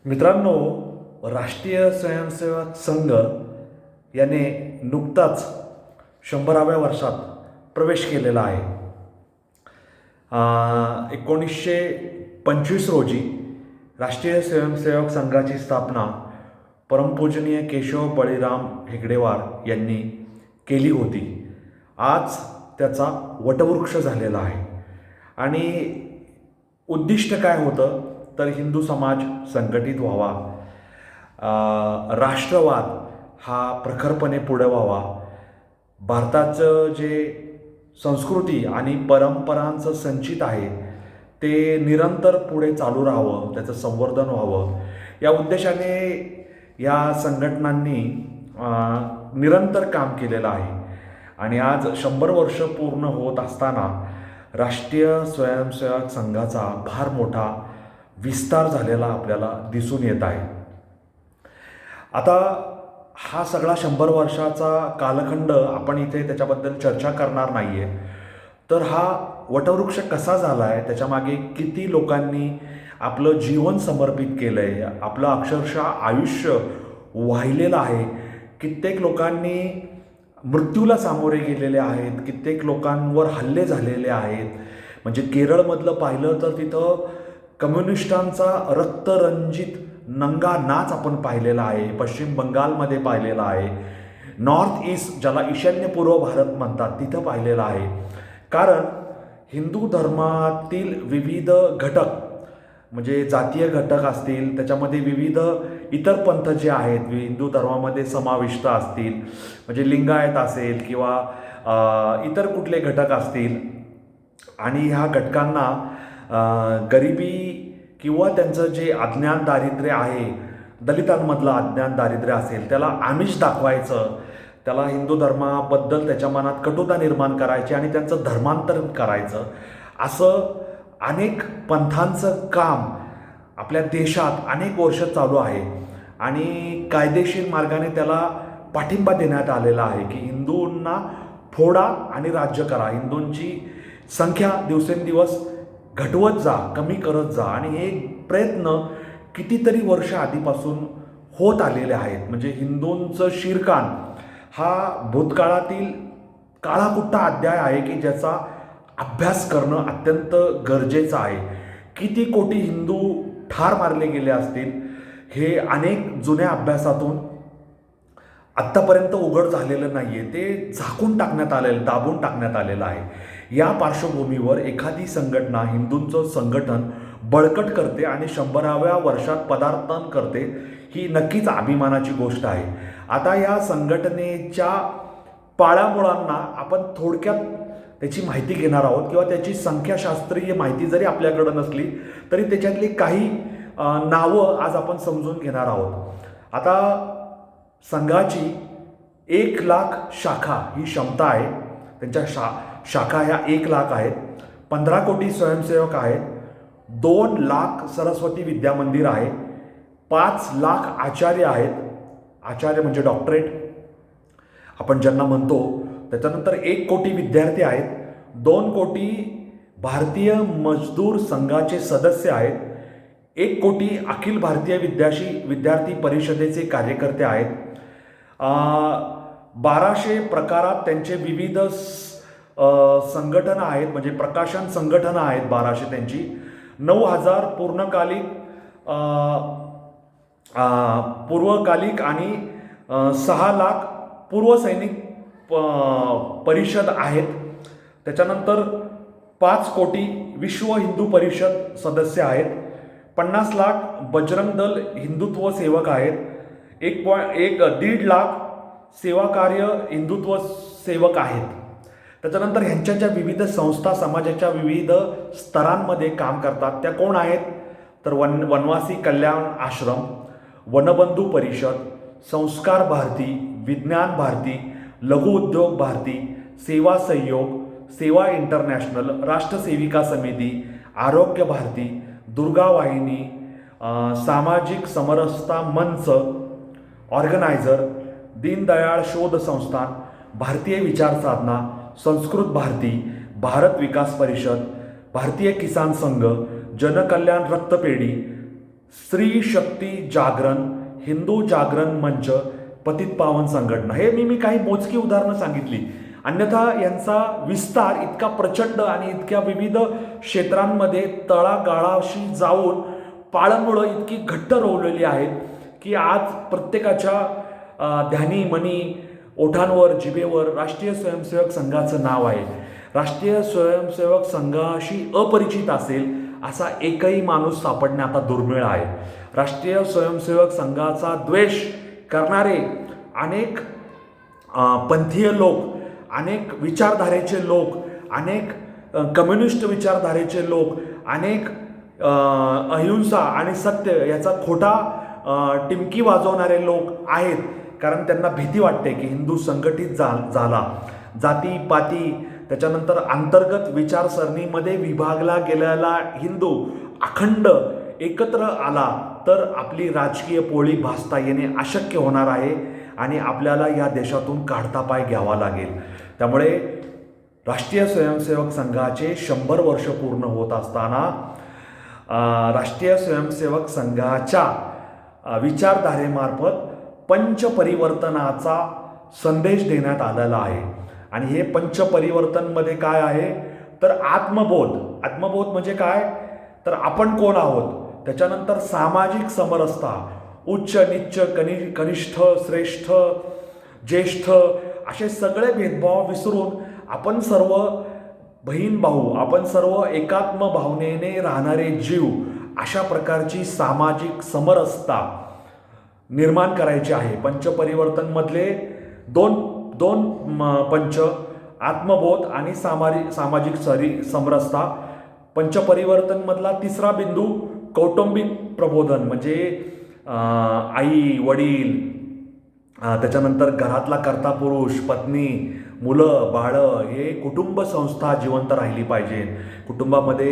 मित्रांनो, राष्ट्रीय स्वयंसेवक संघ याने नुकताच 100व्या वर्षात प्रवेश केलेला आहे. 1925 रोजी राष्ट्रीय स्वयंसेवक संघाची स्थापना परमपूजनीय केशव बळीराम हेगडेवार यांनी केली होती. आज त्याचा वटवृक्ष झालेला आहे आणि उद्दिष्ट काय होतं तर हिंदू समाज संघटित व्हावा, राष्ट्रवाद हा प्रखरपणे पुढे व्हावा, भारताचं जे संस्कृती आणि परंपरांचं संचित आहे ते निरंतर पुढे चालू राहावं, त्याचं संवर्धन व्हावं या उद्देशाने या संघटनांनी निरंतर काम केलेलं आहे. आणि आज 100 वर्ष पूर्ण होत असताना राष्ट्रीय स्वयंसेवक संघाचा फार मोठा विस्तार झालेला आपल्याला दिसून येत आहे. आता हा सगळा 100 वर्षाचा कालखंड आपण इथे त्याच्याबद्दल चर्चा करणार नाही आहे. तर हा वटवृक्ष कसा झाला आहे, त्याच्यामागे किती लोकांनी आपलं जीवन समर्पित केलं आहे, आपलं अक्षरशः आयुष्य वाहिलेलं आहे, कित्येक लोकांनी मृत्यूला सामोरे गेलेले आहेत, कित्येक लोकांवर हल्ले झालेले आहेत. म्हणजे केरळमधलं पाहिलं तर तिथं कम्युनिस्टांचा रक्तरंजित नंगा नाच आपण पाहिलेला आहे, पश्चिम बंगालमध्ये पाहिलेला आहे, नॉर्थ ईस्ट ज्याला ईशान्य पूर्व भारत म्हणतात तिथं पाहिलेलं आहे. कारण हिंदू धर्मातील विविध घटक म्हणजे जातीय घटक असतील, त्याच्यामध्ये विविध इतर पंथ जे आहेत हिंदू धर्मामध्ये समाविष्ट असतील, म्हणजे लिंगायत असेल किंवा इतर कुठले घटक असतील, आणि ह्या घटकांना गरिबी किंवा त्यांचं जे अज्ञान दारिद्र्य आहे, दलितांमधलं अज्ञान दारिद्र्य असेल, त्याला आमिष दाखवायचं, त्याला हिंदू धर्माबद्दल त्याच्या मनात कटुता निर्माण करायची आणि त्यांचं धर्मांतरण करायचं, असं अनेक पंथांचं काम आपल्या देशात अनेक वर्ष चालू आहे. आणि कायदेशीर मार्गाने त्याला पाठिंबा देण्यात आलेला आहे की हिंदूंना फोडा आणि राज्य करा, हिंदूंची संख्या दिवसेंदिवस घटवत जा, कमी करत जा. आणि हे प्रयत्न कितीतरी वर्ष आधीपासून होत आलेले आहेत. म्हणजे हिंदूंचं शिरकाण हा भूतकाळातील काळाकुट्टा अध्याय आहे की ज्याचा अभ्यास करणं अत्यंत गरजेचं आहे. किती कोटी हिंदू ठार मारले गेले असतील हे अनेक जुन्या अभ्यासातून आत्तापर्यंत उघड झालेलं नाही आहे, ते झाकून टाकण्यात आलेलं, दाबून टाकण्यात आलेलं आहे. या पार्श्वभूमीवर एखादी संघटना हिंदूंचं संघटन बळकट करते आणि 100व्या वर्षात पदार्पण करते, ही नक्कीच अभिमानाची गोष्ट आहे. आता या संघटनेच्या पाळामुळांना आपण थोडक्यात त्याची माहिती घेणार आहोत किंवा त्याची संख्याशास्त्रीय माहिती जरी आपल्याकडं नसली तरी त्याच्यातली काही नावं आज आपण समजून घेणार आहोत. आता संघाची 1,00,000 शाखा ही क्षमता आहे, त्यांच्या शाखा ह्या 1,00,000 आहेत, 15 कोटी स्वयंसेवक आहेत, 2,00,000 सरस्वती विद्यामंदिर आहे, 5,00,000 आचार्य आहेत, आचार्य म्हणजे डॉक्टरेट आपण ज्यांना म्हणतो, त्याच्यानंतर 1 कोटी विद्यार्थी आहेत, 2 कोटी भारतीय मजदूर संघाचे सदस्य आहेत, 1 कोटी अखिल भारतीय विद्यार्थी परिषदेचे कार्यकर्ते आहेत, 1200 प्रकारात त्यांचे विविध संघटना आहेत, म्हणजे प्रकाशन संघटना आहेत 1200 त्यांची, 9,000 पूर्वकालिक आणि 6,00,000 पूर्वसैनिक परिषद आहेत. त्याच्यानंतर 5 कोटी विश्व हिंदू परिषद सदस्य आहेत, 50,00,000 बजरंग दल हिंदुत्व सेवक आहेत, 1.5 सेवा कार्य हिंदुत्व सेवक आहेत. त्याच्यानंतर ह्यांच्या ज्या विविध संस्था समाजाच्या विविध स्तरांमध्ये काम करतात त्या कोण आहेत तर वनवासी कल्याण आश्रम, वनबंधू परिषद, संस्कार भारती, विज्ञान भारती, लघु उद्योग भारती, सेवा सहयोग, सेवा इंटरनॅशनल, राष्ट्रसेविका समिती, आरोग्य भारती, दुर्गा वाहिनी, सामाजिक समरसता मंच, ऑर्गनायझर, दीनदयाळ शोध संस्थान, भारतीय विचार साधना, संस्कृत भारती, भारत विकास परिषद, भारतीय किसान संघ, जनकल्याण रक्तपेढी, स्त्री शक्ती जागरण, हिंदू जागरण मंच, पतित पावन संघटना. हे मी काही मोजकी उदाहरणं सांगितली. अन्यथा यांचा विस्तार इतका प्रचंड आणि इतक्या विविध क्षेत्रांमध्ये तळागाळाशी जाऊन पाळंमुळं इतकी घट्ट रोवलेली आहेत की आज प्रत्येकाच्या ध्यानी मनी ओठांवर जिभेवर राष्ट्रीय स्वयंसेवक संघाचं नाव आहे. राष्ट्रीय स्वयंसेवक संघाशी अपरिचित असेल असा एकही माणूस सापडणे आता दुर्मिळ आहे. राष्ट्रीय स्वयंसेवक संघाचा द्वेष करणारे अनेक पंथीय लोक, अनेक विचारधारेचे लोक, अनेक कम्युनिस्ट विचारधारेचे लोक, अनेक अहिंसा आणि सत्य याचा खोटा टिमकी वाजवणारे लोक आहेत. कारण त्यांना भीती वाटते की हिंदू संघटित झाला, जाती पाती त्याच्यानंतर अंतर्गत विचारसरणीमध्ये विभागला गेलेला हिंदू अखंड एकत्र आला तर आपली राजकीय पोळी भासता येणे अशक्य होणार आहे आणि आपल्याला या देशातून काढता पाय घ्यावा लागेल. त्यामुळे राष्ट्रीय स्वयंसेवक संघाचे 100 वर्ष पूर्ण होत असताना राष्ट्रीय स्वयंसेवक संघाच्या विचारधारेमार्फत पंचपरिवर्तनाचा संदेश देण्यात आलेला आहे. आणि हे पंचपरिवर्तनमध्ये काय आहे तर आत्मबोध म्हणजे काय तर आपण कोण आहोत, त्याच्यानंतर सामाजिक समरसता, उच्च नीच कनिष्ठ श्रेष्ठ ज्येष्ठ असे सगळे भेदभाव विसरून आपण सर्व बहीण भाऊ, आपण सर्व एकात्म भावनेने राहणारे जीव अशा प्रकारची सामाजिक समरसता निर्माण करायची आहे. पंचपरिवर्तनमधले दोन पंच, आत्मबोध आणि सामाजिक समरसता. पंचपरिवर्तनमधला तिसरा बिंदू कौटुंबिक प्रबोधन म्हणजे आई वडील, त्याच्यानंतर घरातला कर्ता पुरुष, पत्नी, मुलं बाळं हे कुटुंब संस्था जिवंत राहिली पाहिजे. कुटुंबामध्ये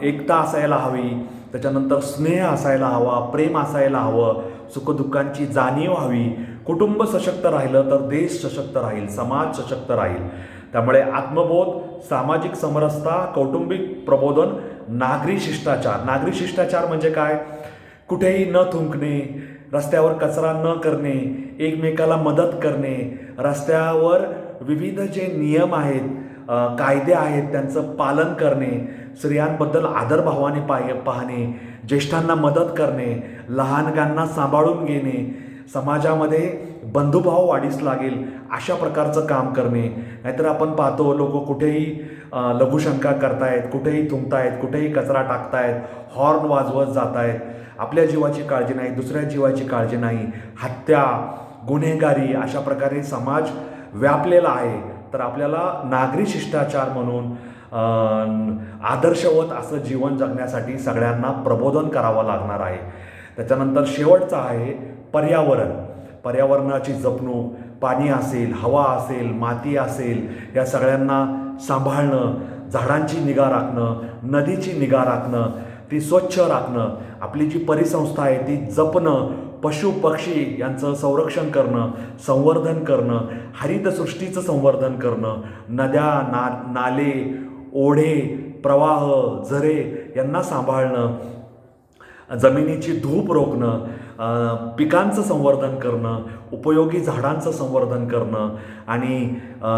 एकता असायला हवी, त्याच्यानंतर स्नेह असायला हवा, प्रेम असायला हवं, सुखदुःखांची जाणीव हवी. कुटुंब सशक्त राहिलं तर देश सशक्त राहील, समाज सशक्त राहील. त्यामुळे आत्मबोध, सामाजिक समरसता, कौटुंबिक प्रबोधन, नागरी शिष्टाचार. नागरी शिष्टाचार म्हणजे काय, कुठेही न थुंकणे, रस्त्यावर कचरा न करणे, एकमेकाला मदत करणे, रस्त्यावर विविध जे नियम आहेत, कायदे आहेत त्यांचं पालन करणे, स्त्रियांबद्दल आदरभावाने पाहणे, ज्येष्ठांना मदत करणे, लहानगांना सांभाळून घेणे, समाजामध्ये बंधुभाव वाढीस लागेल अशा प्रकारचं काम करणे. नाहीतर आपण पाहतो लोक कुठेही लघुशंका करतायत, कुठेही थुंकतायत, कुठेही कचरा टाकतायत, हॉर्न वाजवत जात आहेत. आपल्या जीवाची काळजी नाही, दुसऱ्या जीवाची काळजी नाही, हत्या, गुन्हेगारी अशा प्रकारे समाज व्यापलेला आहे. तर आपल्याला नागरी शिष्टाचार म्हणून आदर्शवत असं जीवन जगण्यासाठी सगळ्यांना प्रबोधन करावं लागणार आहे. त्याच्यानंतर शेवटचं आहे पर्यावरण. पर्यावरणाची जपणूक, पाणी असेल, हवा असेल, माती असेल, या सगळ्यांना सांभाळणं, झाडांची निगा राखणं, नदीची निगा राखणं, ती स्वच्छ राखणं, आपली जी परिसंस्था आहे ती जपणं, पशु पक्षी यांचं संरक्षण करणं, संवर्धन करणं, हरितसृष्टीचं संवर्धन करणं, नद्या नाले ओढे प्रवाह झरे यांना सांभाळणं, जमिनीची धूप रोखणं, पिकांचं संवर्धन करणं, उपयोगी झाडांचं संवर्धन करणं आणि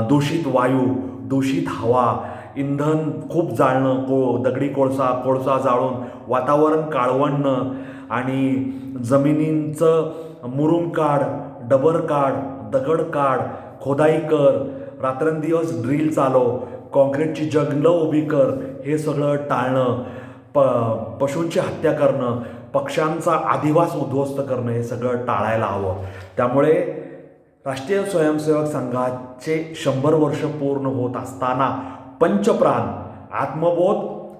दूषित वायू, दूषित हवा, इंधन खूप जाळणं, दगडी कोळसा जाळून वातावरण काळवणं आणि जमिनींचं मुरुम काढ, डबर काढ, दगड काढ, खोदाई कर, रात्रंदिवस ड्रिल चालव, कॉन्क्रीटची जंगलं उभी कर, हे सगळं टाळणं, पशूंची हत्या करणं, पक्ष्यांचा अधिवास उद्ध्वस्त करणं हे सगळं टाळायला हवं. त्यामुळे राष्ट्रीय स्वयंसेवक संघाचे 100 वर्ष पूर्ण होत असताना पंचप्राण आत्मबोध,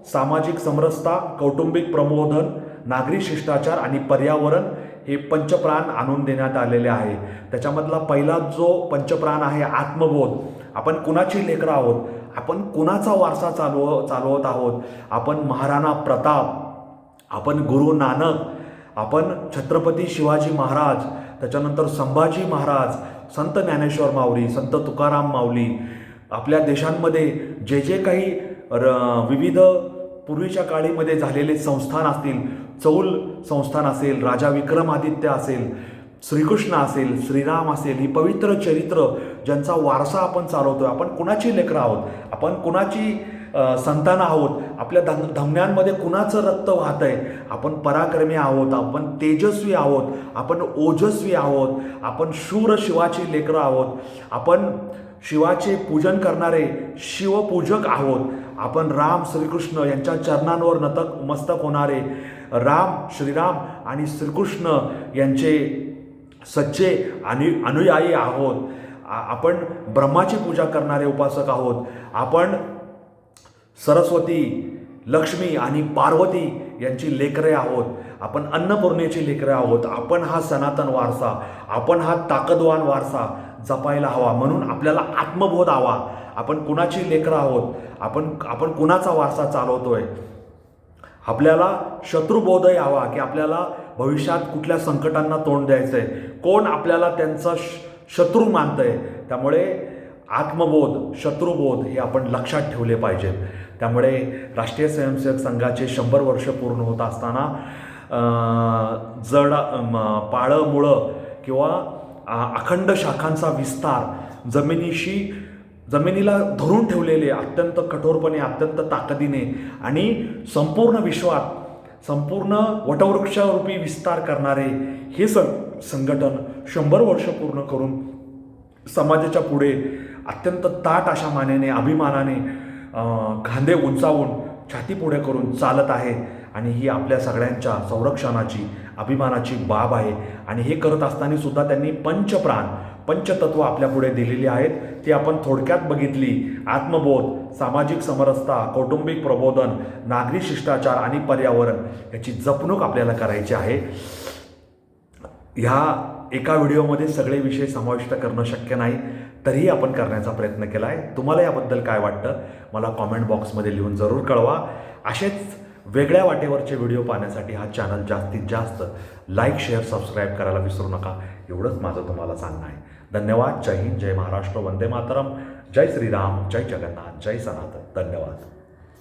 सामाजिक समरसता, कौटुंबिक प्रबोधन, नागरी शिष्टाचार आणि पर्यावरण हे पंचप्राण आणून देण्यात आलेले आहे. त्याच्यामधला पहिला जो पंचप्राण आहे आत्मबोध. आपण कुणाची लेकरं आहोत, आपण कुणाचा वारसा चालवत आहोत, आपण महाराणा प्रताप, आपण गुरु नानक, आपण छत्रपती शिवाजी महाराज, त्याच्यानंतर संभाजी महाराज, संत ज्ञानेश्वर माऊली, संत तुकाराम माऊली, आपल्या देशांमध्ये जे काही विविध पूर्वीच्या काळीमध्ये झालेले संस्थान असतील, चौल संस्थान असेल, राजा विक्रमादित्य असेल, श्रीकृष्ण असेल, श्रीराम असेल, ही पवित्र चरित्र ज्यांचा वारसा आपण चालवतोय. आपण कुणाची लेकरं आहोत, आपण कुणाची संतान आहोत, आपल्या धमन्यांमध्ये कुणाचं रक्त वाहत आहे. आपण पराक्रमी आहोत, आपण तेजस्वी आहोत, आपण ओजस्वी आहोत, आपण शूर शिवाची लेकरं आहोत, आपण शिवाचे पूजन करणारे शिवपूजक आहोत. आपण राम श्रीकृष्ण यांच्या चरणांवर मस्तक होणारे राम, श्रीराम आणि श्रीकृष्ण यांचे सच्चे आणि अनुयायी आहोत. आपण ब्रह्माची पूजा करणारे उपासक आहोत. आपण सरस्वती, लक्ष्मी आणि पार्वती यांची लेकरे आहोत. आपण अन्नपूर्णेची लेकरे आहोत. आपण हा सनातन वारसा, आपण हा ताकदवान वारसा जपायला हवा. म्हणून आपल्याला आत्मबोध हवा. आपण कुणाची लेकरं आहोत, आपण कुणाचा वारसा चालवतोय. आपल्याला शत्रुबोधही हवा की आपल्याला भविष्यात कुठल्या संकटांना तोंड द्यायचं आहे, कोण आपल्याला त्यांचा शत्रू मानतंय. त्यामुळे आत्मबोध, शत्रुबोध हे आपण लक्षात ठेवले पाहिजेत. त्यामुळे राष्ट्रीय स्वयंसेवक संघाचे 100 वर्ष पूर्ण होत असताना पाळं मुळं किंवा अखंड शाखांचा विस्तार, जमिनीला धरून ठेवलेले अत्यंत कठोरपणे, अत्यंत ताकदीने आणि संपूर्ण विश्वात संपूर्ण वटवृक्षरूपी विस्तार करणारे हे संघटन 100 वर्ष पूर्ण करून समाजाच्या पुढे अत्यंत ताठ अशा मानेने, अभिमानाने खांदे उंचावून छाती पुढे करून चालत आहे. आणि ही आपल्या सगळ्यांच्या संरक्षणाची, अभिमानाची बाब आहे. आणि हे करत असताना सुद्धा त्यांनी पंचतत्व आपल्या पुढे दिलेली आहेत. ती आपण थोडक्यात बघितली. आत्मबोध, सामाजिक समरसता, कौटुंबिक प्रबोधन, नागरी शिष्टाचार आणि पर्यावरण याची जपणूक आपल्याला करायची आहे. ह्या एका व्हिडिओमध्ये सगळे विषय समाविष्ट करणं शक्य नाही, तरीही आपण करण्याचा प्रयत्न केला आहे. तुम्हाला याबद्दल काय वाटतं मला कॉमेंट बॉक्समध्ये लिहून जरूर कळवा. असेच वेगळ्या वाटेवरचे व्हिडिओ पाहण्यासाठी हा चॅनल जास्तीत जास्त लाईक, शेअर, सबस्क्राईब करायला विसरू नका. एवढंच माझं तुम्हाला सांगणं आहे. धन्यवाद. जय हिंद, जय महाराष्ट्र, वंदे मातरम, जय श्रीराम, जय जगन्नाथ, जय सनातन. धन्यवाद.